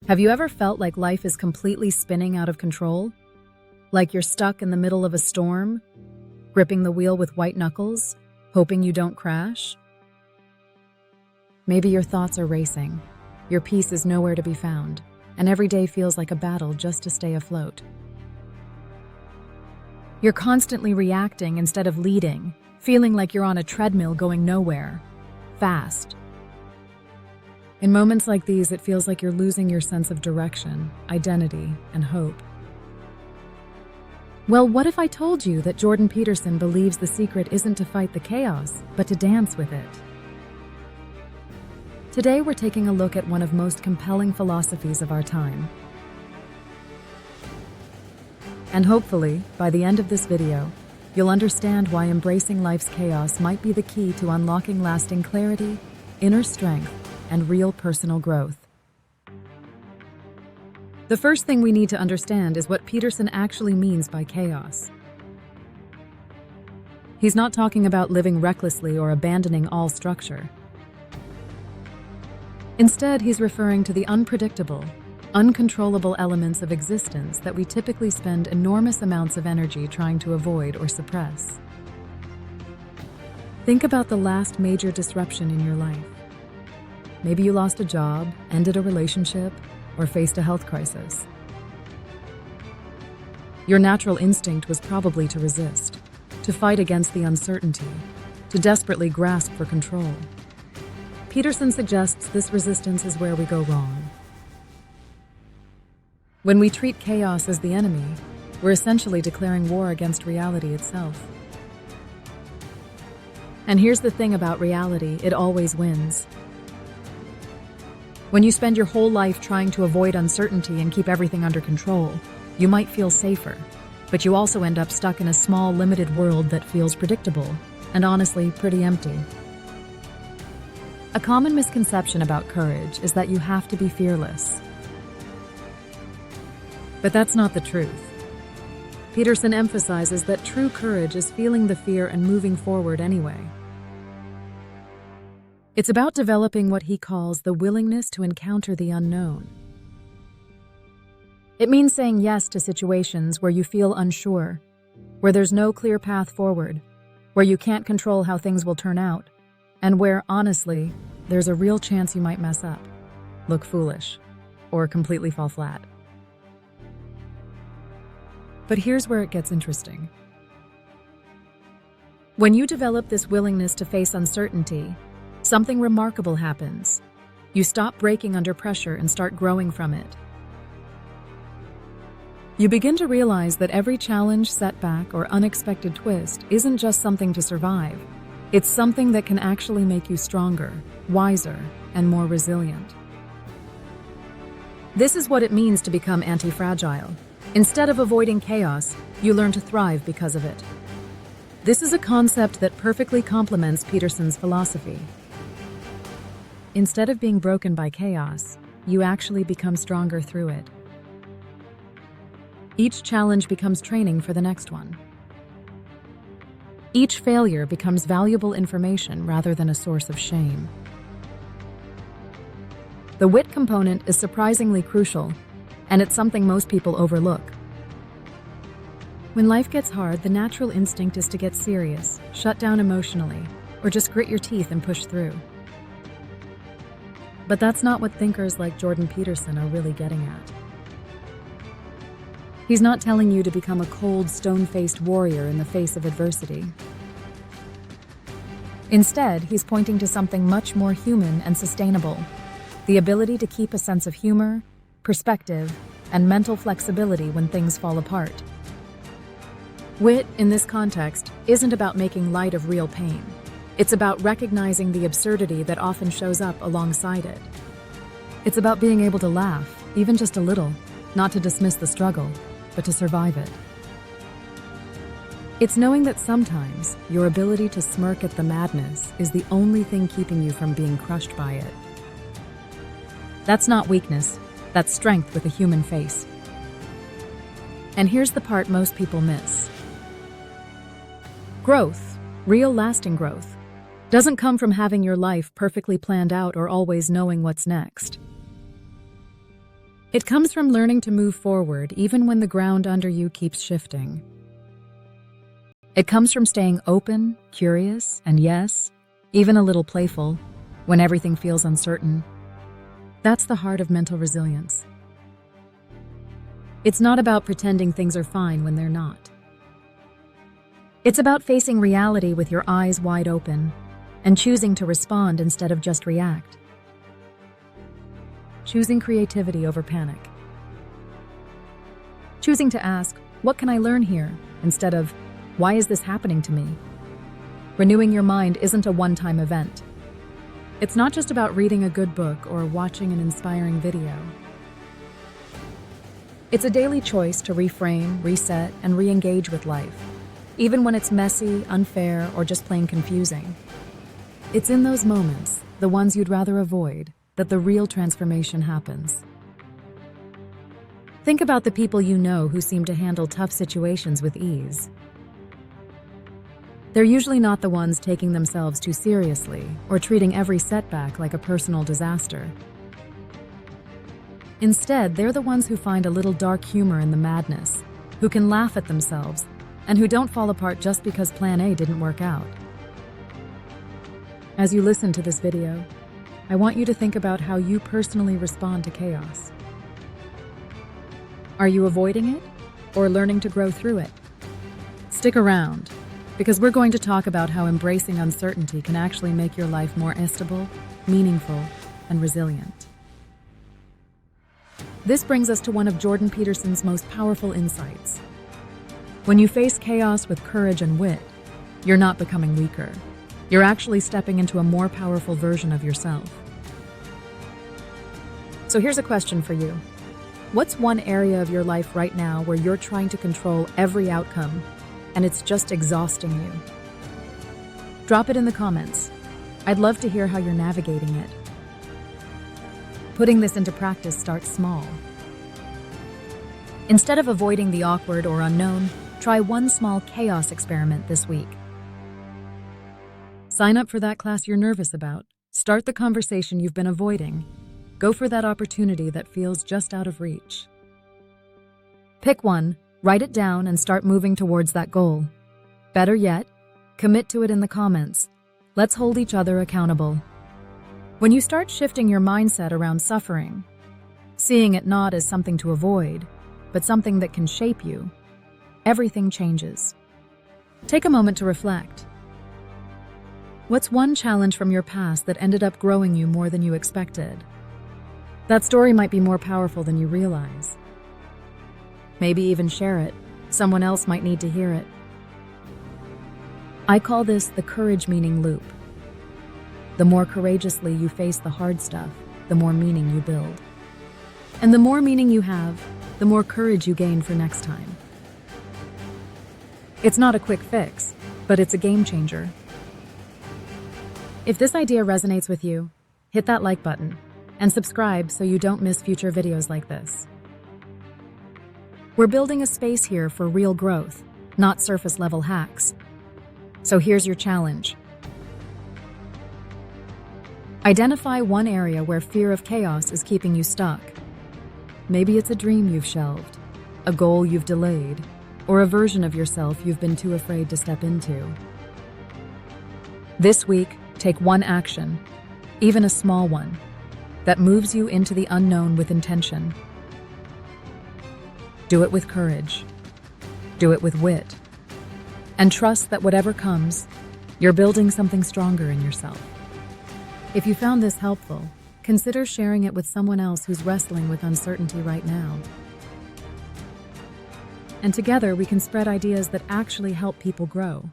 Have you ever felt like life is completely spinning out of control? Like you're stuck in the middle of a storm, gripping the wheel with white knuckles, hoping you don't crash? Maybe your thoughts are racing, your peace is nowhere to be found, and every day feels like a battle just to stay afloat. You're constantly reacting instead of leading, feeling like you're on a treadmill going nowhere, fast. In moments like these, it feels like you're losing your sense of direction, identity, and hope. Well, what if I told you that Jordan Peterson believes the secret isn't to fight the chaos, but to dance with it? Today, we're taking a look at one of most compelling philosophies of our time. And hopefully, by the end of this video, you'll understand why embracing life's chaos might be the key to unlocking lasting clarity, inner strength, and real personal growth. The first thing we need to understand is what Peterson actually means by chaos. He's not talking about living recklessly or abandoning all structure. Instead, he's referring to the unpredictable, uncontrollable elements of existence that we typically spend enormous amounts of energy trying to avoid or suppress. Think about the last major disruption in your life. Maybe you lost a job, ended a relationship, or faced a health crisis. Your natural instinct was probably to resist, to fight against the uncertainty, to desperately grasp for control. Peterson suggests this resistance is where we go wrong. When we treat chaos as the enemy, we're essentially declaring war against reality itself. And here's the thing about reality, it always wins. When you spend your whole life trying to avoid uncertainty and keep everything under control, you might feel safer, but you also end up stuck in a small, limited world that feels predictable and honestly pretty empty. A common misconception about courage is that you have to be fearless. But that's not the truth. Peterson emphasizes that true courage is feeling the fear and moving forward anyway. It's about developing what he calls the willingness to encounter the unknown. It means saying yes to situations where you feel unsure, where there's no clear path forward, where you can't control how things will turn out, and where, honestly, there's a real chance you might mess up, look foolish, or completely fall flat. But here's where it gets interesting. When you develop this willingness to face uncertainty, something remarkable happens. You stop breaking under pressure and start growing from it. You begin to realize that every challenge, setback, or unexpected twist isn't just something to survive. It's something that can actually make you stronger, wiser, and more resilient. This is what it means to become anti-fragile. Instead of avoiding chaos, you learn to thrive because of it. This is a concept that perfectly complements Peterson's philosophy. Instead of being broken by chaos, you actually become stronger through it. Each challenge becomes training for the next one. Each failure becomes valuable information rather than a source of shame. The wit component is surprisingly crucial, and it's something most people overlook. When life gets hard, the natural instinct is to get serious, shut down emotionally, or just grit your teeth and push through. But that's not what thinkers like Jordan Peterson are really getting at. He's not telling you to become a cold, stone-faced warrior in the face of adversity. Instead, he's pointing to something much more human and sustainable: the ability to keep a sense of humor, perspective, and mental flexibility when things fall apart. Wit, in this context, isn't about making light of real pain. It's about recognizing the absurdity that often shows up alongside it. It's about being able to laugh, even just a little, not to dismiss the struggle, but to survive it. It's knowing that sometimes your ability to smirk at the madness is the only thing keeping you from being crushed by it. That's not weakness, that's strength with a human face. And here's the part most people miss. Growth, real lasting growth, doesn't come from having your life perfectly planned out or always knowing what's next. It comes from learning to move forward even when the ground under you keeps shifting. It comes from staying open, curious, and yes, even a little playful when everything feels uncertain. That's the heart of mental resilience. It's not about pretending things are fine when they're not. It's about facing reality with your eyes wide open and choosing to respond instead of just react. Choosing creativity over panic. Choosing to ask, what can I learn here? Instead of, why is this happening to me? Renewing your mind isn't a one-time event. It's not just about reading a good book or watching an inspiring video. It's a daily choice to reframe, reset, and re-engage with life, even when it's messy, unfair, or just plain confusing. It's in those moments, the ones you'd rather avoid, that the real transformation happens. Think about the people you know who seem to handle tough situations with ease. They're usually not the ones taking themselves too seriously or treating every setback like a personal disaster. Instead, they're the ones who find a little dark humor in the madness, who can laugh at themselves, and who don't fall apart just because Plan A didn't work out. As you listen to this video, I want you to think about how you personally respond to chaos. Are you avoiding it or learning to grow through it? Stick around, because we're going to talk about how embracing uncertainty can actually make your life more stable, meaningful, and resilient. This brings us to one of Jordan Peterson's most powerful insights. When you face chaos with courage and wit, you're not becoming weaker. You're actually stepping into a more powerful version of yourself. So here's a question for you. What's one area of your life right now where you're trying to control every outcome and it's just exhausting you? Drop it in the comments. I'd love to hear how you're navigating it. Putting this into practice starts small. Instead of avoiding the awkward or unknown, try one small chaos experiment this week. Sign up for that class you're nervous about. Start the conversation you've been avoiding. Go for that opportunity that feels just out of reach. Pick one, write it down, and start moving towards that goal. Better yet, commit to it in the comments. Let's hold each other accountable. When you start shifting your mindset around suffering, seeing it not as something to avoid, but something that can shape you, everything changes. Take a moment to reflect. What's one challenge from your past that ended up growing you more than you expected? That story might be more powerful than you realize. Maybe even share it. Someone else might need to hear it. I call this the courage meaning loop. The more courageously you face the hard stuff, the more meaning you build. And the more meaning you have, the more courage you gain for next time. It's not a quick fix, but it's a game changer. If this idea resonates with you, hit that like button and subscribe so you don't miss future videos like this. We're building a space here for real growth, not surface-level hacks. So here's your challenge. Identify one area where fear of chaos is keeping you stuck. Maybe it's a dream you've shelved, a goal you've delayed, or a version of yourself you've been too afraid to step into. This week, take one action, even a small one, that moves you into the unknown with intention. Do it with courage. Do it with wit. And trust that whatever comes, you're building something stronger in yourself. If you found this helpful, consider sharing it with someone else who's wrestling with uncertainty right now. And together we can spread ideas that actually help people grow.